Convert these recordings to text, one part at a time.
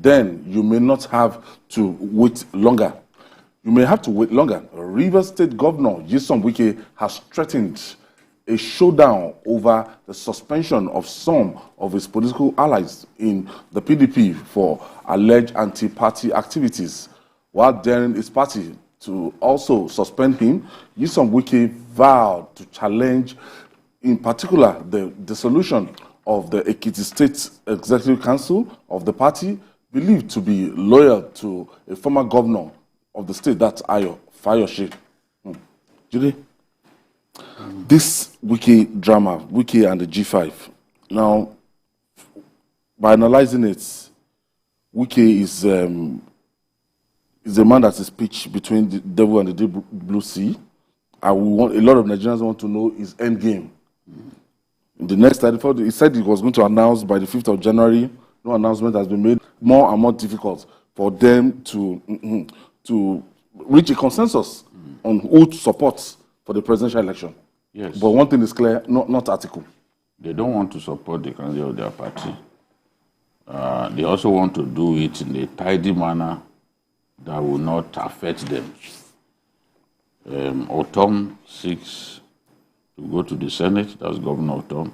then you may not have to wait longer. You may have to wait longer. Rivers State Governor Nyesom Wike has threatened a showdown over the suspension of some of his political allies in the PDP for alleged anti-party activities, while daring his party to also suspend him. Nyesom Wike vowed to challenge, in particular, the dissolution of the Ekiti State Executive Council of the party, believed to be loyal to a former governor of the state, that's Fayose. Judy? This Wike drama, Wike and the G5. Now, by analyzing it, Wike is a man that is pitched between the devil and the deep blue sea. And a lot of Nigerians want to know his end game. In the next 34, he said he was going to announce by the 5th of January. No announcement has been made. More and more difficult for them to reach a consensus on who to support for the presidential election. Yes. But one thing is clear, not Atiku. They don't want to support the candidate of their party. They also want to do it in a tidy manner that will not affect them. Otom seeks to go to the Senate. That's Governor Otom.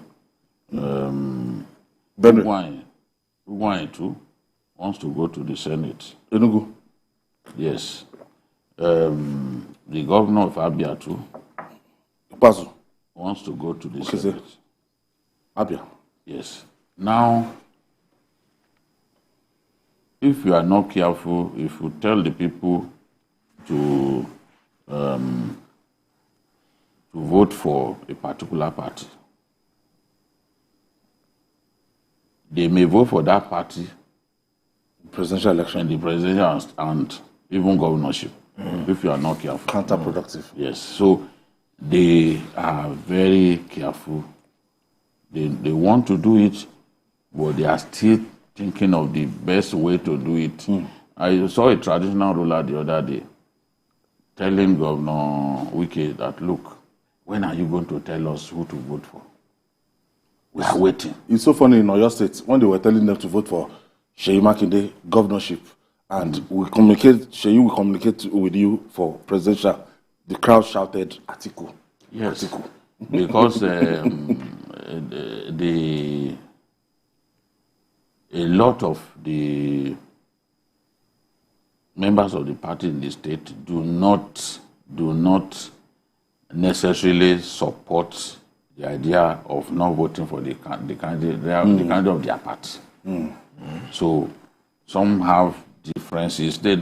Ugwuanyi too wants to go to the Senate. Enugu. Yes. The governor of Abia too Pazu wants to go to the Senate. Abia. Yes. Now, if you are not careful, if you tell the people to vote for a particular party, they may vote for that party Presidential election. in the presidential and even governorship, if you are not careful. Counterproductive. Yes. So they are very careful. They want to do it, but they are still thinking of the best way to do it. I saw a traditional ruler the other day telling Governor Wike that, look, when are you going to tell us who to vote for? We are waiting. It's so funny in Oyo State, when they were telling them to vote for Seyi Makinde governorship, and Seyi will communicate with you for presidential, the crowd shouted, Atiku. Yes. Atiku. Because a lot of the members of the party in the state do not necessarily support the idea of not voting for the candidate, the candidate of their party. So some have differences. They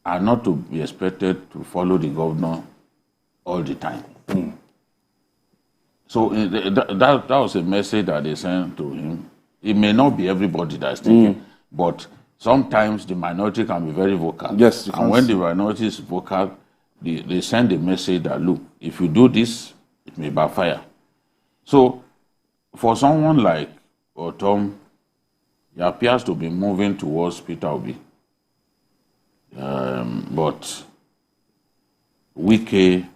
are not to be expected to follow the governor all the time. So that was a message that they sent to him. It may not be everybody that's thinking, but sometimes the minority can be very vocal. Yes, and when the minority is vocal, they send a message that, look, if you do this, it may backfire. So for someone like Otom, he appears to be moving towards Peter Obi. But Wike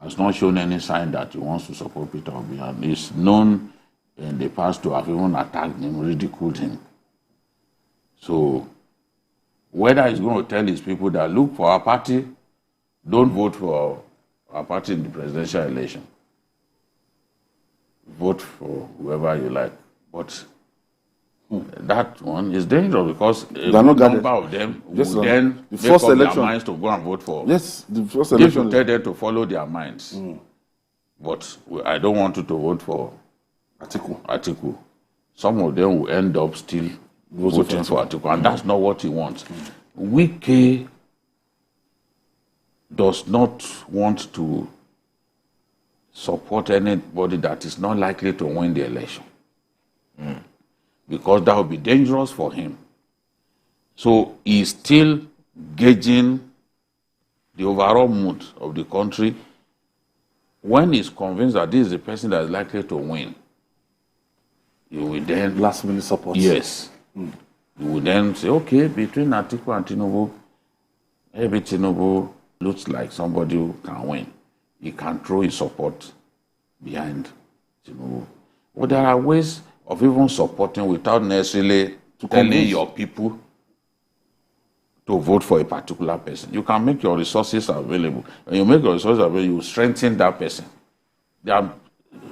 has not shown any sign that he wants to support Peter Obi, and is known in the past to have even attacked him, ridiculed him. So whether he's going to tell his people that, look, for our party, don't vote for our party in the presidential election. Vote for whoever you like. But that one is dangerous because a number of them will then make up their minds to go and vote for. Yes, the first election. If you tell them to follow their minds. But I don't want you to vote for Atiku. Some of them will end up still voting for Atiku, and that's not what he wants. Wike does not want to support anybody that is not likely to win the election. Because that would be dangerous for him. So he's still gauging the overall mood of the country. When he's convinced that this is the person that is likely to win, he will then... Last minute support. Yes. He will then say, okay, between Atiku and Tinubu, maybe Tinubu looks like somebody who can win. He can throw his support behind Tinubu. But there are ways of even supporting without necessarily telling your people to vote for a particular person. You can make your resources available. When you make your resources available, you strengthen that person. There are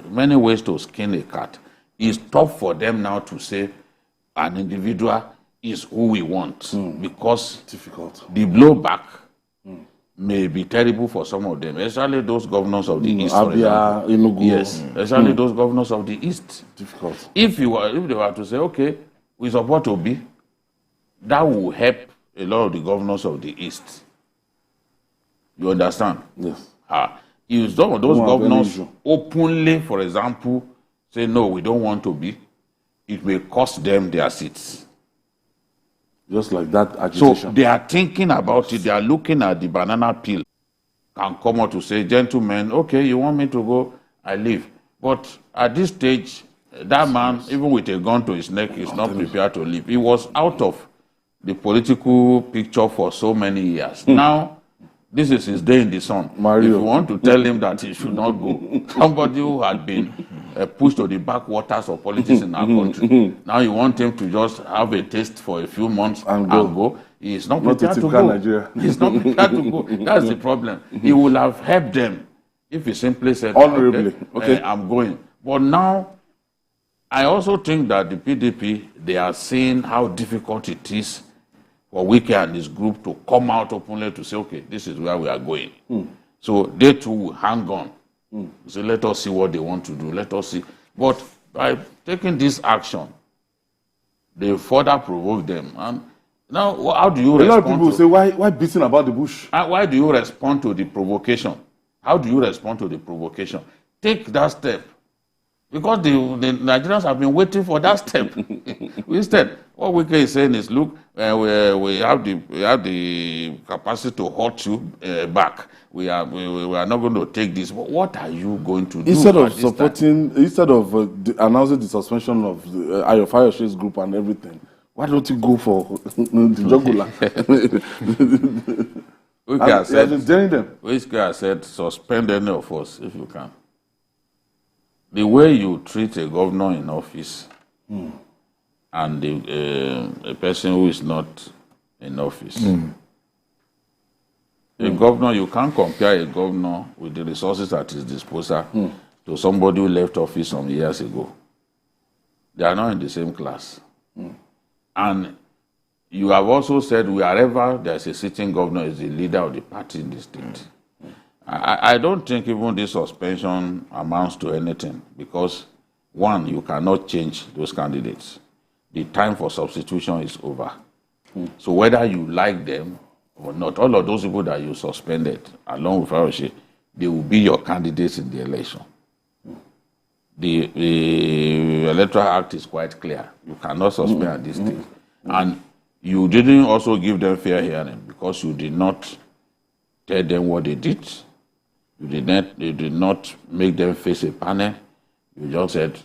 many ways to skin a cat. It's tough for them now to say an individual is who we want because difficult. The blowback may be terrible for some of them, especially those governors of the East. Abia, Enugu. Yes, especially those governors of the East. Difficult. If they were to say, okay, we support Obi, that will help a lot of the governors of the East. You understand? Yes. If some of those governors openly, for example, say, no, we don't want to be, it may cost them their seats. Just like that agitation. So they are thinking about it. They are looking at the banana peel. Can come out to say, gentlemen, okay, you want me to go, I leave. But at this stage, that man, even with a gun to his neck, is not prepared to leave. He was out of the political picture for so many years. Now, this is his day in the sun. Mario. If you want to tell him that he should not go, somebody who had been pushed to the backwaters of politics in our country, now you want him to just have a taste for a few months and go. He is not prepared to go. Nigeria. He is not prepared to go. That's the problem. He would have helped them if he simply said, okay, I'm going. But now, I also think that the PDP, they are seeing how difficult it is for Wike and his group to come out openly to say, okay, this is where we are going. So they too will hang on. So let us see what they want to do. Let us see. But by taking this action, they further provoke them. And now, how do you respond? A lot of people say, why beating about the bush? Why do you respond to the provocation? How do you respond to the provocation? Take that step. Because the Nigerians have been waiting for that step. Instead, what Wike is saying is, look, we have the capacity to hold you back. We are not going to take this. But what are you going to do? Instead of announcing the suspension of Fayose's group and everything, why don't you go for the jugular? Wike has said, suspend any of us if you can. The way you treat a governor in office and a person who is not in office. A governor, you can't compare a governor with the resources at his disposal to somebody who left office some years ago. They are not in the same class. And you have also said wherever there's a sitting governor is the leader of the party in the state. I don't think even this suspension amounts to anything because, one, you cannot change those candidates. The time for substitution is over. So whether you like them or not, all of those people that you suspended, along with Fayose, they will be your candidates in the election. The Electoral Act is quite clear. You cannot suspend at this stage. And you didn't also give them fair hearing because you did not tell them what they did. You did not make them face a panel. You just said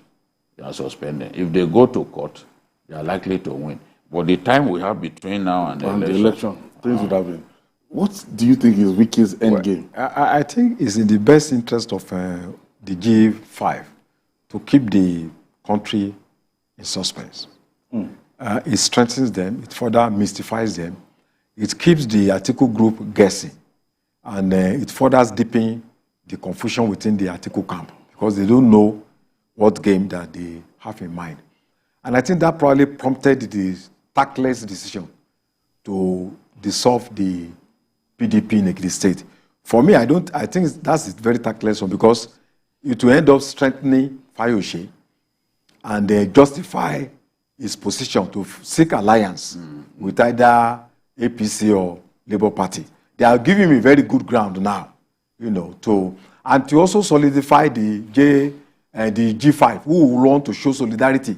they are suspended. If they go to court, they are likely to win. But the time we have between now and the election, things would have been. What do you think is Wike's end game? I think it's in the best interest of the G5 to keep the country in suspense. It strengthens them. It further mystifies them. It keeps the Atiku group guessing. And it furthers deepening the confusion within the Atiku camp because they don't know what game that they have in mind. And I think that probably prompted the tactless decision to dissolve the PDP in Ekiti State. For me, I think that's a very tactless one because it will end up strengthening Fayose and justify his position to seek alliance with either APC or Labour Party. They are giving me very good ground now, to also solidify the G5 who will want to show solidarity,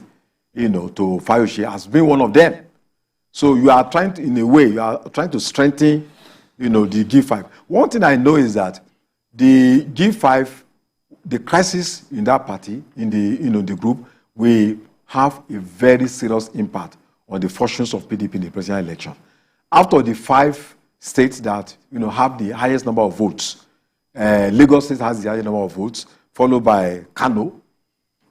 to Fayose as being one of them. So you are trying to strengthen, the G5. One thing I know is that the G5, the crisis in that party, in the group, will have a very serious impact on the fortunes of PDP in the presidential election. After the 5 states that have the highest number of votes, Lagos State has the highest number of votes, followed by Kano,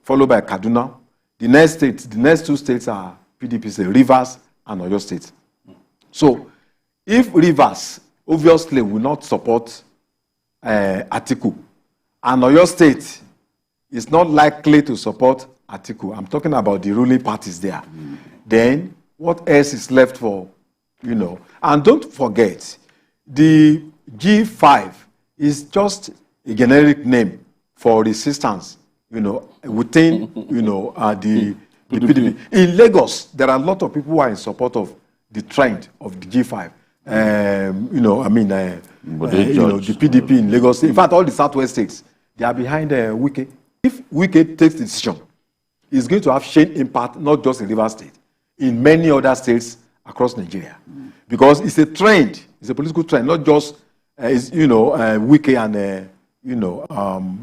followed by Kaduna, The next two states are PDP states, Rivers and Oyo State. So, if Rivers obviously will not support Atiku, and Oyo State is not likely to support Atiku, I'm talking about the ruling parties there, then what else is left for, And don't forget, the G5 is just a generic name for resistance, within, the PDP. In Lagos, there are a lot of people who are in support of the trend of the G5. The PDP in Lagos. In fact, all the Southwest states, they are behind Wike. If Wike takes the decision, it's going to have chain impact, not just in Rivers State, in many other states across Nigeria. Because it's a trend, it's a political trend, not just, Wike and,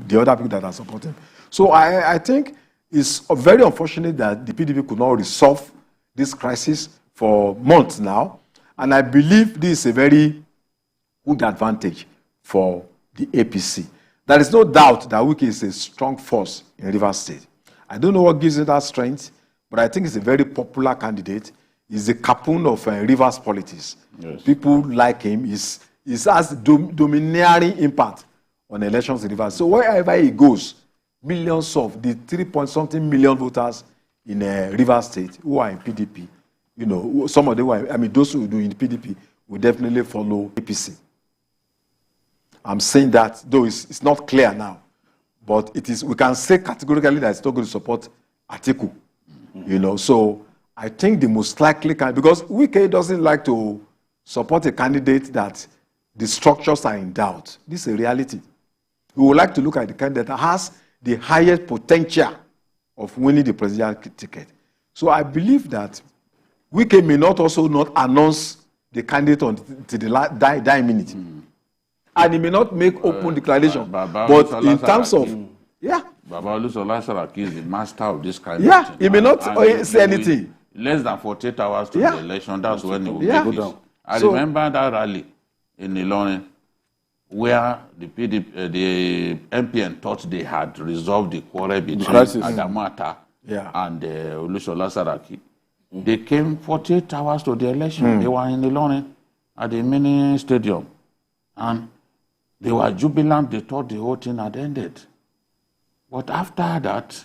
the other people that are supporting. So I think it's very unfortunate that the PDP could not resolve this crisis for months now. And I believe this is a very good advantage for the APC. There is no doubt that Wike is a strong force in Rivers State. I don't know what gives him that strength, but I think he's a very popular candidate. He's a captain of Rivers politics. Yes. People like him. He has domineering impact on elections in Rivers. So wherever he goes, millions of the 3-point-something million voters in Rivers State who are in PDP, some of them, those who do in PDP will definitely follow APC. I'm saying that, though it's not clear now, but it is. We can say categorically that it's not going to support Atiku. So I think the most likely because Wike doesn't like to support a candidate that the structures are in doubt. This is a reality. We would like to look at the candidate that has the highest potential of winning the presidential ticket. So I believe that Wike may not announce the candidate until the dying minute. And he may not make open declaration. But in terms of, Baba Olusola Saraki is the master of this kind of thing. He may not say anything. Less than 48 hours to the election, that's when he will make it. I remember that rally in Ilorin where the MPN thought they had resolved the quarrel between Adamu Atta and Olusola Saraki. They came 48 hours to the election. They were in Ilorin at the mini stadium. And they were jubilant. They thought the whole thing had ended. But after that,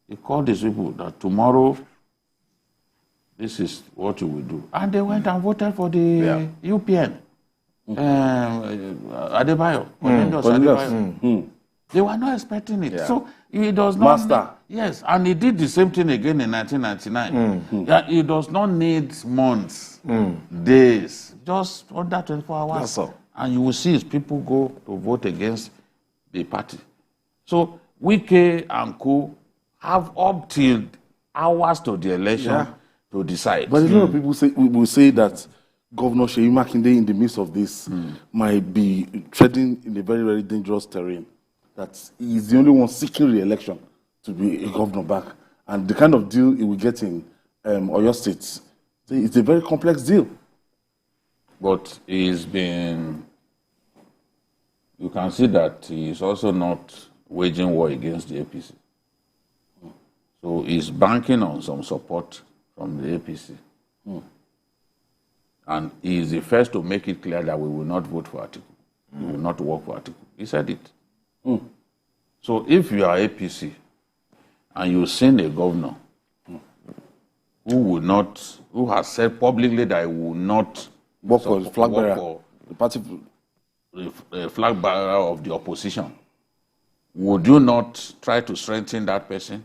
he called his people that tomorrow, this is what you will do. And they went and voted for the UPN. Adebayo. They were not expecting it. So he does not. Master. Yes, and he did the same thing again in 1999. He does not need months, days, just under 24 hours. That's all. And you will see his people go to vote against the party. So Wike and co have up till hours to the election to decide. But a lot of people will say that Governor Seyi Makinde, in the midst of this, might be treading in a very, very dangerous terrain. That he is the only one seeking re-election to be a governor back. And the kind of deal he will get in Oyo State, it's a very complex deal. But he's been, you can see that he is also not waging war against the APC. So he's banking on some support from the APC. And he is the first to make it clear that we will not vote for Atiku. We will not work for Atiku. He said it. So if you are APC and you've seen a governor who has said publicly that he will not work for the flag bearer, the party, the flag bearer of the opposition, would you not try to strengthen that person?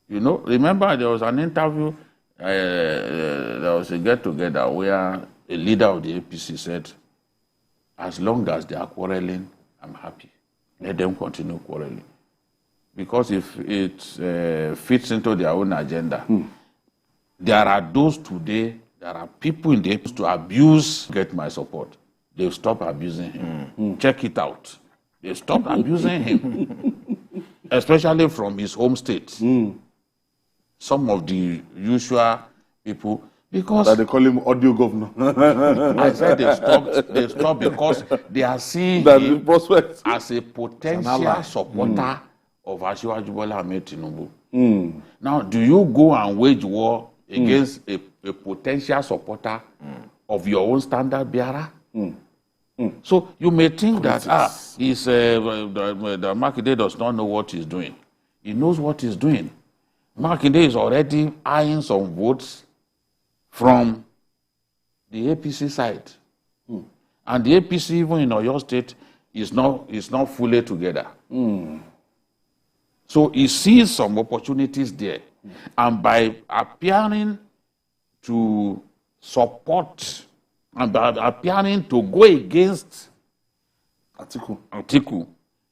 Remember there was an interview, there was a get-together where a leader of the APC said, as long as they are quarreling, I'm happy. Let them continue quarreling. Because if it fits into their own agenda, there are those today, there are people in the APC to abuse, get my support. They'll stop abusing him. Check it out. They stop abusing him, especially from his home state. Some of the usual people, because that they call him audio governor. I said they stopped because they are seeing that him prospect as a potential supporter of Asiwaju Bola Ahmed Tinubu. Now, do you go and wage war against a potential supporter of your own standard bearer? So you may think that the Makinde does not know what he's doing. He knows what he's doing. Makinde is already eyeing some votes from the APC side. And the APC, even in Oyo State, is not fully together. So he sees some opportunities there. And by appearing to support and by appearing to go against Atiku,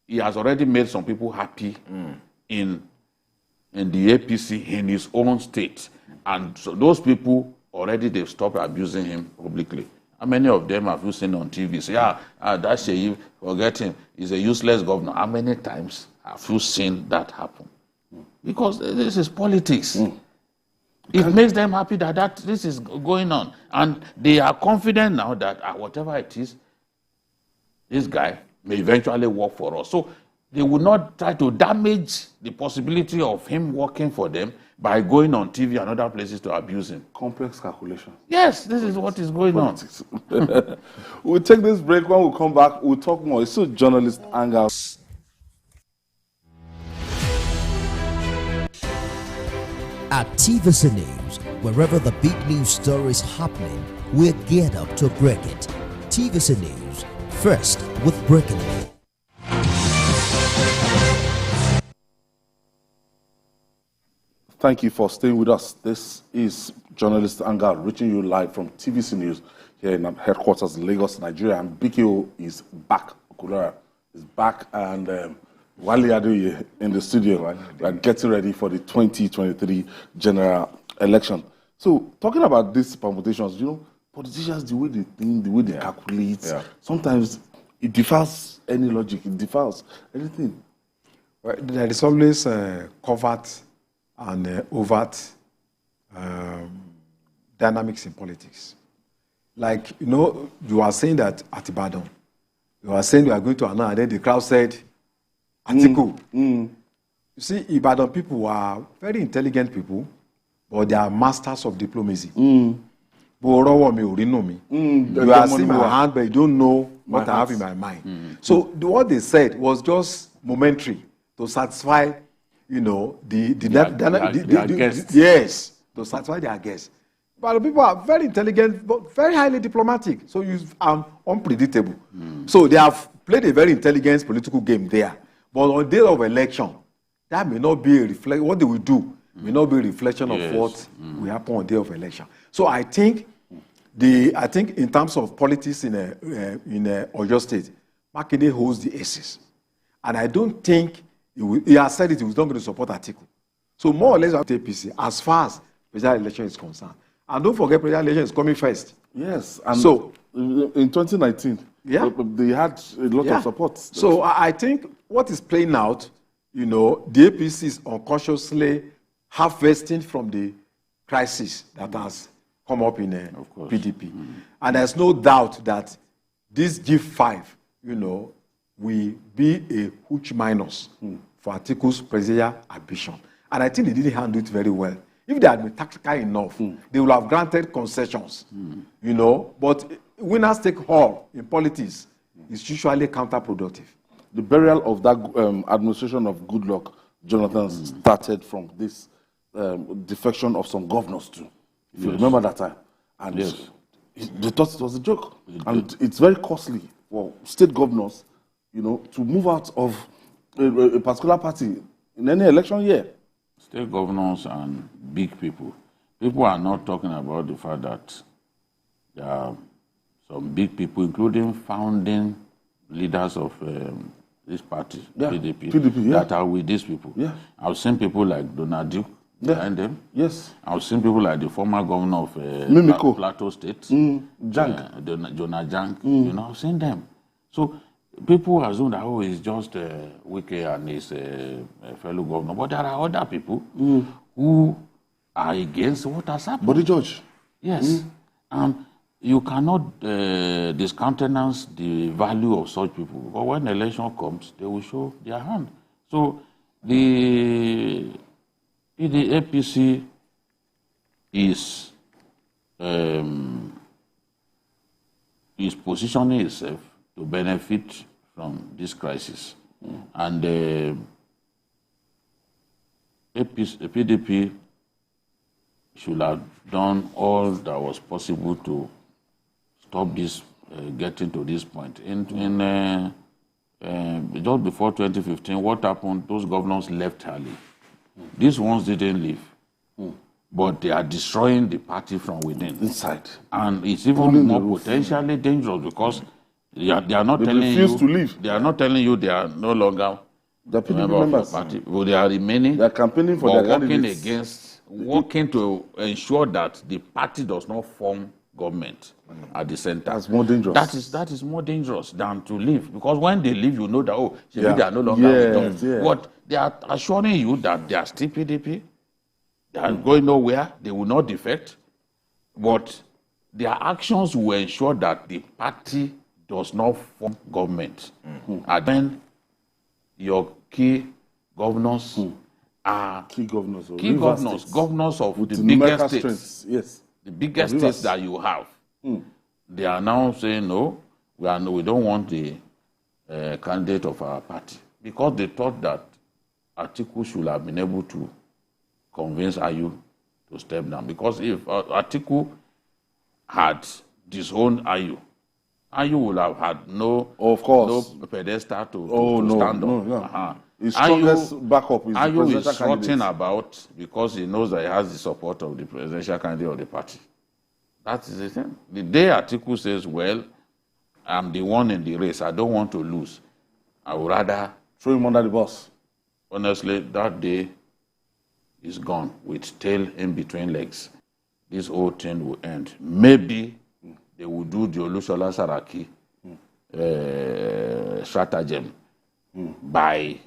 he has already made some people happy in the APC in his own state. And so those people already, they've stopped abusing him publicly. How many of them have you seen on TV? Say, that's Sheyi, forget him. He's a useless governor. How many times have you seen that happen? Because this is politics. It makes them happy that this is going on. And they are confident now that whatever it is, this guy may eventually work for us. So they will not try to damage the possibility of him working for them by going on TV and other places to abuse him. Complex calculation. Yes, this is what is going on. We'll take this break. When we come back, we'll talk more. It's still journalist Hangout. At TVC News, wherever the big news story is happening, we're geared up to break it. TVC News, first with breaking it. Thank you for staying with us. This is journalist Hangout, reaching you live from TVC News here in headquarters, Lagos, Nigeria. And BKO is back. Okulora is back, and Wale Adoye in the studio. We are getting ready for the 2023 general election. So, talking about these permutations, politicians, the way they think, the way they calculate, sometimes it defies any logic, it defies anything. Well, there is always covert and overt dynamics in politics. Like, you are saying that at Ibadan, you are saying you are going to announce, and then the crowd said, Atiku. You see, Ibadan people are very intelligent people, but they are masters of diplomacy. You are seeing my hand, but you don't know what I have in my mind. So what they said was just momentary to satisfy, their guests. Yes, to satisfy their guests. But the people are very intelligent, but very highly diplomatic. So you are unpredictable. So they have played a very intelligent political game there. But on the day of election, that may not be a reflection. What they will do may not be a reflection of what will happen on the day of election. So I think in terms of politics in Oyo State, Makinde holds the aces, and I don't think he has said it. He was not going to support Atiku. So more or less, APC as far as presidential election is concerned. And don't forget, presidential election is coming first. Yes, and so in 2019, they had a lot of support. So I think what is playing out, the APC is unconsciously harvesting from the crisis that has come up in PDP. And there's no doubt that this G5, will be a huge minus for Atiku's presidential ambition. And I think they didn't handle it very well. If they had been tactical enough, they would have granted concessions, But winners take all in politics is usually counterproductive. The burial of that administration of Goodluck Jonathan started from this defection of some governors too. If you remember that time. And they thought it was a joke. And it's very costly for state governors, to move out of a particular party in any election year. State governors and big people. People are not talking about the fact that there are some big people, including founding leaders of this party, PDP, that are with these people. I've seen people like Donald Duke behind them. I've seen people like the former governor of Plateau State, Jonah Jang. I've seen them. So people assume that, it's just Wike and his fellow governor. But there are other people who are against what has happened. Body judge. Yes. You cannot discountenance the value of such people. But when election comes, they will show their hand. So The APC is positioning itself to benefit from this crisis. And PDP should have done all that was possible to stop this getting to this point. Just before 2015, what happened? Those governors left early. These ones didn't leave. But they are destroying the party from within. Inside. And it's even more potentially dangerous because they are not telling you. They refuse to leave. They are not telling you they are no longer the PDP member members. of the party. Well, they are remaining. They are campaigning for their candidates. Working to ensure that the party does not form government at the center. That's more dangerous. That is more dangerous than to leave. Because when they leave, you know that, they are no longer with us. Yeah. But they are assuring you that they are still PDP. They are going nowhere. They will not defect. But their actions will ensure that the party does not form government. And then your key governors are governors of with the biggest states. Strengths. Yes. The biggest states that you have. They are now saying, no, we don't want the candidate of our party. Because they thought that Atiku should have been able to convince Ayu to step down. Because if Atiku had disowned Ayu would have had no pedestal to stand on. No. His strongest backup is the Ayu presidential is sorting candidate. about because he knows that he has the support of the presidential candidate of the party. That is the thing. The day Atiku says, well, I'm the one in the race, I don't want to lose, I would rather throw him under the bus. Honestly, that day is gone with tail in between legs. This whole thing will end. Maybe they will do the Olusola Saraki stratagem by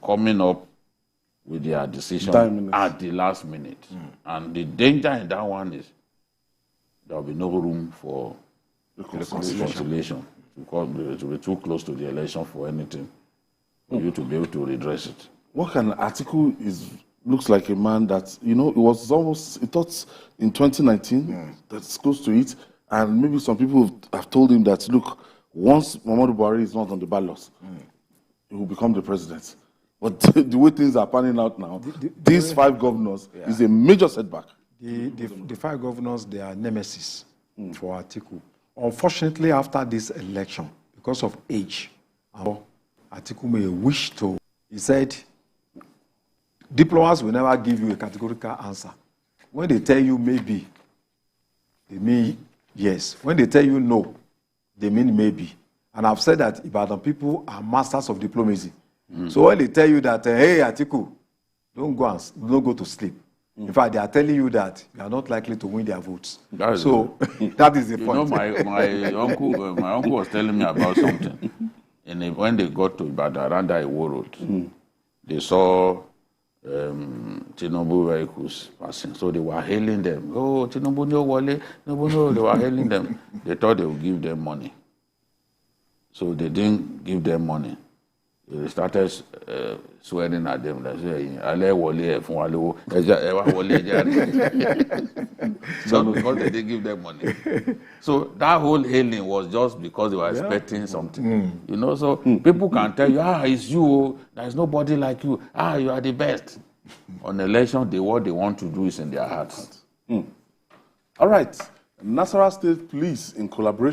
coming up with their decision at the last minute. And the danger in that one is there will be no room for reconciliation because it will be too close to the election for anything for you to be able to redress it. What can Atiku looks like a man that, it was almost, it thought in 2019, that's close to it, and maybe some people have told him that, look, once Muhammadu Buhari is not on the ballot, he will become the president. But the way things are panning out now, these 5 governors is a major setback. The 5 governors, they are nemesis for Atiku. Unfortunately, after this election, because of age, Atiku may wish to, he said, diplomats will never give you a categorical answer. When they tell you maybe, they mean yes. When they tell you no, they mean maybe. And I've said that Ibadan people are masters of diplomacy. So when they tell you that, hey, Atiku, don't go to sleep. In fact, they are telling you that you are not likely to win their votes. That is the point. My uncle was telling me about something. And when they got to Ibadan, around that Iwo Road, they saw Tinubu vehicles passing. So they were hailing them. Oh, Tinubu no wale, no. They were hailing them. They thought they would give them money. So they didn't give them money. They started swearing at them. They say, so because they didn't give them money. So that whole hailing was just because they were expecting something. So people can tell you, it's you. There's nobody like you. You are the best. On election day, what they want to do is in their hearts. All right. Nasarawa State Police, in collaboration